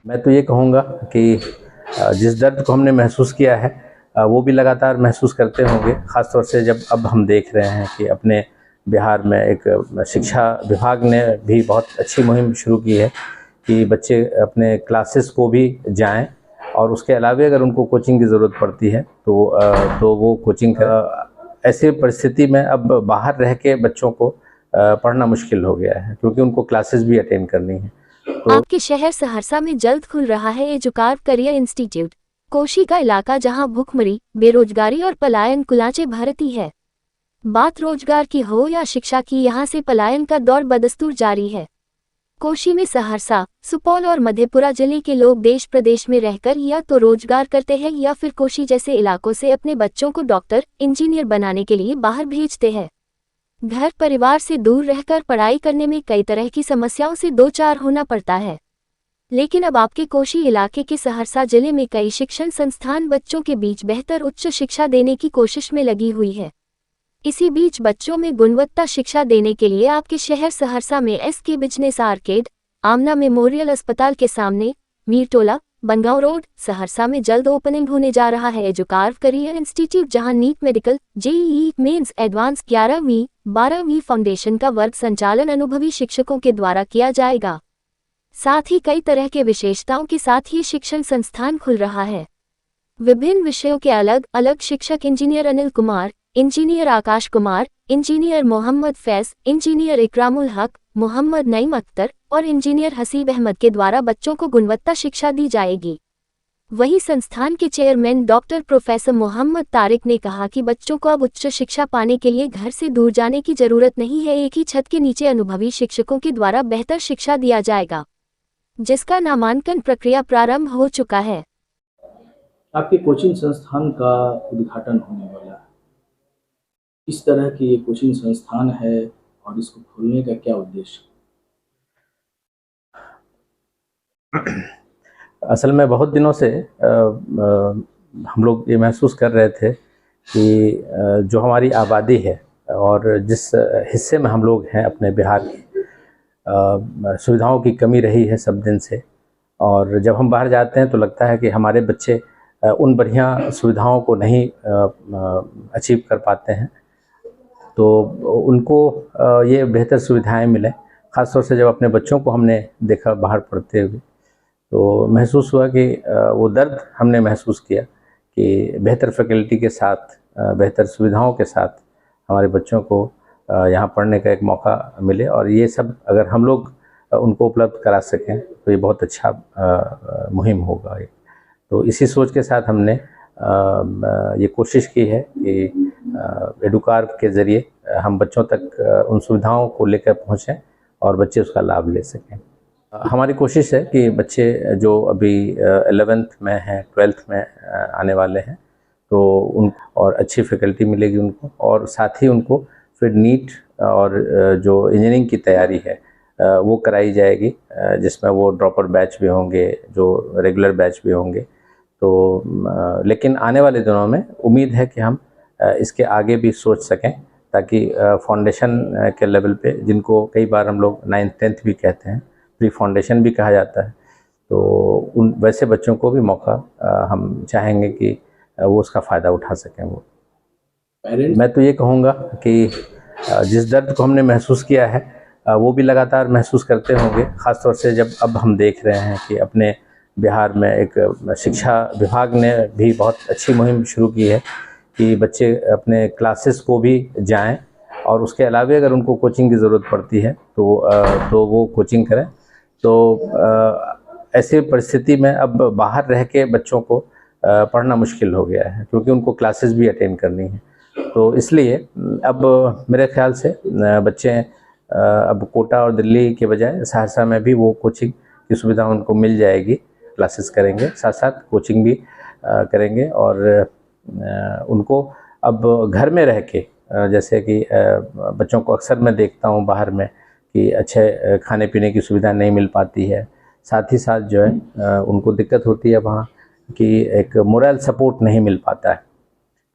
मैं तो ये कहूँगा कि जिस दर्द को हमने महसूस किया है वो भी लगातार महसूस करते होंगे, ख़ास तौर से जब अब हम देख रहे हैं कि अपने बिहार में एक शिक्षा विभाग ने भी बहुत अच्छी मुहिम शुरू की है कि बच्चे अपने क्लासेस को भी जाएं और उसके अलावा अगर उनको कोचिंग की ज़रूरत पड़ती है तो वो कोचिंग ऐसी परिस्थिति में अब बाहर रह के बच्चों को पढ़ना मुश्किल हो गया है क्योंकि उनको क्लासेस भी अटेंड करनी है। तो आपके शहर सहरसा में जल्द खुल रहा है एजुकार करियर इंस्टीट्यूट। कोशी का इलाका जहां भूखमरी, बेरोजगारी और पलायन कुलाचे भरती है। बात रोजगार की हो या शिक्षा की, यहां से पलायन का दौर बदस्तूर जारी है। कोशी में सहरसा, सुपौल और मधेपुरा जिले के लोग देश प्रदेश में रहकर या तो रोजगार करते हैं या फिर कोशी जैसे इलाकों से अपने बच्चों को डॉक्टर, इंजीनियर बनाने के लिए बाहर भेजते हैं। घर परिवार से दूर रहकर पढ़ाई करने में कई तरह की समस्याओं से दो चार होना पड़ता है। लेकिन अब आपके कोशी इलाके के सहरसा जिले में कई शिक्षण संस्थान बच्चों के बीच बेहतर उच्च शिक्षा देने की कोशिश में लगी हुई है। इसी बीच बच्चों में गुणवत्ता शिक्षा देने के लिए आपके शहर सहरसा में SK बिजनेस आर्केड, आमना मेमोरियल अस्पताल के सामने, मीरटोला, बनगांव रोड, सहरसा में जल्द ओपनिंग होने जा रहा है एजुकार करियर इंस्टीट्यूट, जहां NEET medical, JEE mains advance 11वीं 12वीं फाउंडेशन का वर्ग संचालन अनुभवी शिक्षकों के द्वारा किया जाएगा। साथ ही कई तरह के विशेषताओं के साथ ये शिक्षण संस्थान खुल रहा है। विभिन्न विषयों के अलग अलग शिक्षक engineer Anil Kumar, engineer Akash Kumar, engineer Mohammad Faiz, engineer Ikramul हक, मोहम्मद नईम अख्तर और इंजीनियर हसीब अहमद के द्वारा बच्चों को गुणवत्ता शिक्षा दी जाएगी। वहीं संस्थान के chairman doctor professor Mohammad Tariq ने कहा कि बच्चों को अब उच्च शिक्षा पाने के लिए घर से दूर जाने की जरूरत नहीं है, एक ही छत के नीचे अनुभवी शिक्षकों के द्वारा बेहतर शिक्षा दिया जाएगा, जिसका नामांकन प्रक्रिया प्रारंभ हो चुका है। आपके कोचिंग संस्थान का उद्घाटन होने वाला है। इस तरह की ये कोचिंग संस्थान है और इसको खोलने का क्या उद्देश्य? असल में बहुत दिनों से हम लोग ये महसूस कर रहे थे कि जो हमारी आबादी है और जिस हिस्से में हम लोग हैं अपने बिहार की, सुविधाओं की कमी रही है सब दिन से। और जब हम बाहर जाते हैं तो लगता है कि हमारे बच्चे उन बढ़िया सुविधाओं को नहीं अचीव कर पाते हैं, तो उनको ये बेहतर सुविधाएं मिलें। ख़ासतौर से जब अपने बच्चों को हमने देखा बाहर पढ़ते हुए तो महसूस हुआ कि वो दर्द हमने महसूस किया कि बेहतर फैकल्टी के साथ, बेहतर सुविधाओं के साथ हमारे बच्चों को यहाँ पढ़ने का एक मौका मिले, और ये सब अगर हम लोग उनको उपलब्ध करा सकें तो ये बहुत अच्छा मुहिम होगा। तो इसी सोच के साथ हमने ये कोशिश की है कि एडुकार के ज़रिए हम बच्चों तक उन सुविधाओं को लेकर पहुँचें और बच्चे उसका लाभ ले सकें। हमारी कोशिश है कि बच्चे जो अभी 11th में हैं, 12th में आने वाले हैं, तो उन और अच्छी फैकल्टी मिलेगी उनको, और साथ ही उनको फिर नीट और जो इंजीनियरिंग की तैयारी है वो कराई जाएगी, जिसमें वो ड्रॉपर बैच भी होंगे, जो रेगुलर बैच भी होंगे। तो लेकिन आने वाले दिनों में उम्मीद है कि हम इसके आगे भी सोच सकें, ताकि फाउंडेशन के लेवल पे, जिनको कई बार हम लोग 9th 10th भी कहते हैं, प्री फाउंडेशन भी कहा जाता है, तो उन वैसे बच्चों को भी मौका हम चाहेंगे कि वो उसका फ़ायदा उठा सकें। वो मैं तो ये कहूँगा कि जिस दर्द को हमने महसूस किया है वो भी लगातार महसूस करते होंगे, ख़ास तौर से जब अब हम देख रहे हैं कि अपने बिहार में एक शिक्षा विभाग ने भी बहुत अच्छी मुहिम शुरू की है कि बच्चे अपने क्लासेस को भी जाएं और उसके अलावा अगर उनको कोचिंग की ज़रूरत पड़ती है तो वो कोचिंग करें। तो ऐसी परिस्थिति में अब बाहर रह के बच्चों को पढ़ना मुश्किल हो गया है क्योंकि उनको क्लासेस भी अटेंड करनी है। तो इसलिए अब मेरे ख्याल से बच्चे अब कोटा और दिल्ली के बजाय सहरसा में भी वो कोचिंग की सुविधा उनको मिल जाएगी, क्लासेस करेंगे, साथ साथ कोचिंग भी करेंगे। और उनको अब घर में रह के, जैसे कि बच्चों को अक्सर मैं देखता हूँ बाहर में कि अच्छे खाने पीने की सुविधा नहीं मिल पाती है, साथ ही साथ जो है उनको दिक्कत होती है वहाँ कि एक मोरल सपोर्ट नहीं मिल पाता है।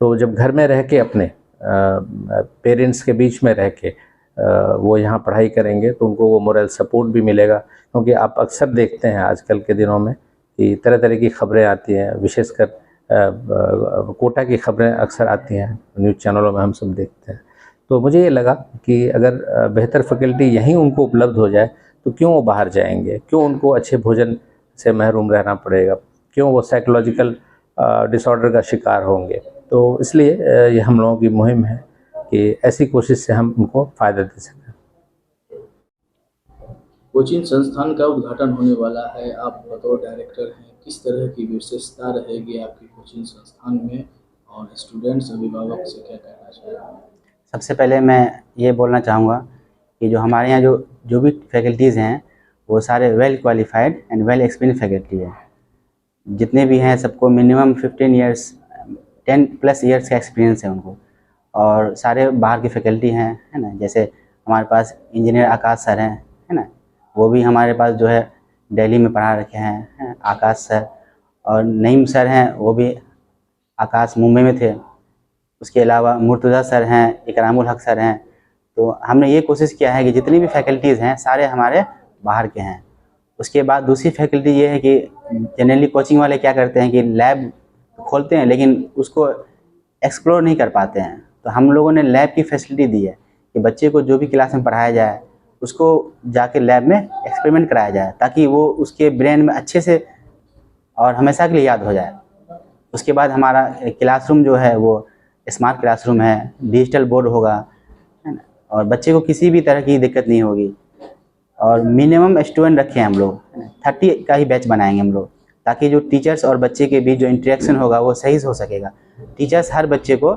तो जब घर में रह के अपने पेरेंट्स के बीच में रह के वो यहाँ पढ़ाई करेंगे तो उनको वो मोरल सपोर्ट भी मिलेगा। क्योंकि आप अक्सर देखते हैं आजकल के दिनों में कि तरह तरह की खबरें आती हैं, विशेषकर कोटा की खबरें अक्सर आती हैं न्यूज़ चैनलों में, हम सब देखते हैं। तो मुझे ये लगा कि अगर बेहतर फैकल्टी यहीं उनको उपलब्ध हो जाए तो क्यों वो बाहर जाएंगे, क्यों उनको अच्छे भोजन से महरूम रहना पड़ेगा, क्यों वो साइकोलॉजिकल डिसऑर्डर का शिकार होंगे। तो इसलिए ये हम लोगों की मुहिम है कि ऐसी कोशिश से हम उनको फ़ायदा दे सकें। कोचिंग संस्थान का उद्घाटन होने वाला है, आप बतौर डायरेक्टर हैं, किस तरह की विशेषता रहेगी आपकी कोचिंग संस्थान में और स्टूडेंट्स अभिभावक से क्या कहना चाहेंगे? सबसे पहले मैं ये बोलना चाहूँगा कि जो हमारे यहाँ जो भी फैकल्टीज़ हैं वो सारे well qualified and well experience faculty है। जितने भी हैं सबको मिनिमम 15 ईयर्स 10+ ईयर्स का एक्सपीरियंस है उनको, और सारे बाहर की फैकल्टी हैं, है ना। जैसे हमारे पास इंजीनियर आकाश सर हैं, है ना, वो भी हमारे पास जो है दिल्ली में पढ़ा रखे हैं, आकाश सर। और नईम सर हैं, वो भी आकाश मुंबई में थे। उसके अलावा मुर्तज़ा सर हैं, इकरामुल हक सर हैं। तो हमने ये कोशिश किया है कि जितनी भी फैकल्टीज़ हैं सारे हमारे बाहर के हैं। उसके बाद दूसरी फैकल्टी ये है कि जनरली कोचिंग वाले क्या करते हैं कि लैब खोलते हैं लेकिन उसको एक्सप्लोर नहीं कर पाते हैं। तो हम लोगों ने लैब की फैसिलिटी दी है कि बच्चे को जो भी क्लास में पढ़ाया जाए उसको जाके लैब में एक्सपेरिमेंट कराया जाए, ताकि वो उसके ब्रेन में अच्छे से और हमेशा के लिए याद हो जाए। उसके बाद हमारा क्लासरूम जो है वो स्मार्ट क्लासरूम है, डिजिटल बोर्ड होगा, है ना, और बच्चे को किसी भी तरह की दिक्कत नहीं होगी। और मिनिमम स्टूडेंट रखे हैं हम लोग, 30 का ही बैच बनाएंगे हम लोग, ताकि जो टीचर्स और बच्चे के बीच जो इंटरेक्शन होगा वो सही से हो सकेगा। टीचर्स हर बच्चे को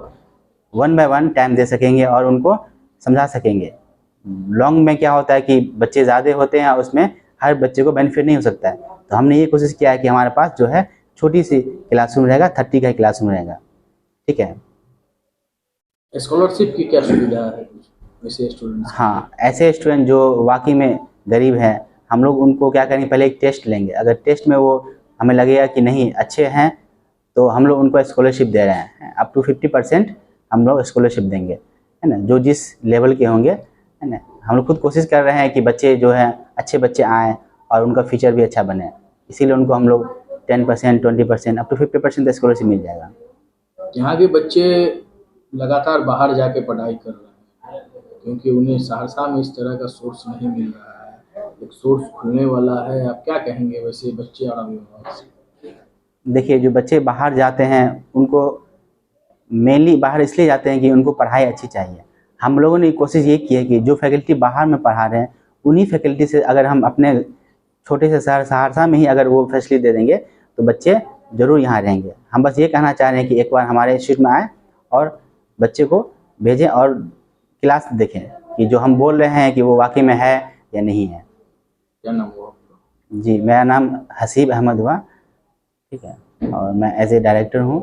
1 बाय 1 टाइम दे सकेंगे और उनको समझा सकेंगे। लॉन्ग में क्या होता है कि बच्चे ज़्यादा होते हैं और उसमें हर बच्चे को बेनिफिट नहीं हो सकता है। तो हमने ये कोशिश किया है कि हमारे पास जो है छोटी सी क्लासरूम रहेगा, 30 का ही क्लासरूम रहेगा। ठीक है। स्कॉलरशिप की क्या सुविधा है वैसे स्टूडेंट्स? हाँ, ऐसे स्टूडेंट जो वाकई में गरीब हैं, हम लोग उनको क्या करेंगे, पहले एक टेस्ट लेंगे। अगर टेस्ट में वो हमें लगेगा कि नहीं अच्छे हैं तो हम लोग उनको स्कॉलरशिप दे रहे हैं। अप टू 50% हम लोग स्कॉलरशिप देंगे, है ना, जो जिस लेवल के होंगे, है ना। हम लोग खुद कोशिश कर रहे हैं कि बच्चे जो हैं अच्छे बच्चे आएँ और उनका फ्यूचर भी अच्छा बने। इसीलिए उनको हम लोग 10%, 20%, अप टू 50% स्कॉलरशिप मिल जाएगा। यहाँ के बच्चे लगातार बाहर जाके पढ़ाई कर रहे हैं क्योंकि उन्हें सहरसा में इस तरह का सोर्स नहीं मिल रहा है। एक सोर्स खुलने वाला है, आप क्या कहेंगे वैसे बच्चे और अभिभावक से? देखिए, जो बच्चे बाहर जाते हैं उनको मेनली बाहर इसलिए जाते हैं कि उनको पढ़ाई अच्छी चाहिए। हम लोगों ने कोशिश ये की है कि जो फैकल्टी बाहर में पढ़ा रहे हैं उन्हीं फैकल्टी से अगर हम अपने छोटे से शहर सहरसा में ही अगर वो फैसिलिटी दे देंगे तो बच्चे ज़रूर यहाँ रहेंगे। हम बस ये कहना चाह रहे हैं कि एक बार हमारे इंस्टीट्यूट में आएँ और बच्चे को भेजें और क्लास देखें कि जो हम बोल रहे हैं कि वो वाकई में है या नहीं है। क्या नाम हुआ आपका? जी, मेरा नाम हसीब अहमद हुआ। ठीक है, और मैं एज ए डायरेक्टर हूँ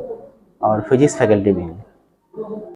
और फिजिक्स फैकल्टी भी हूँ।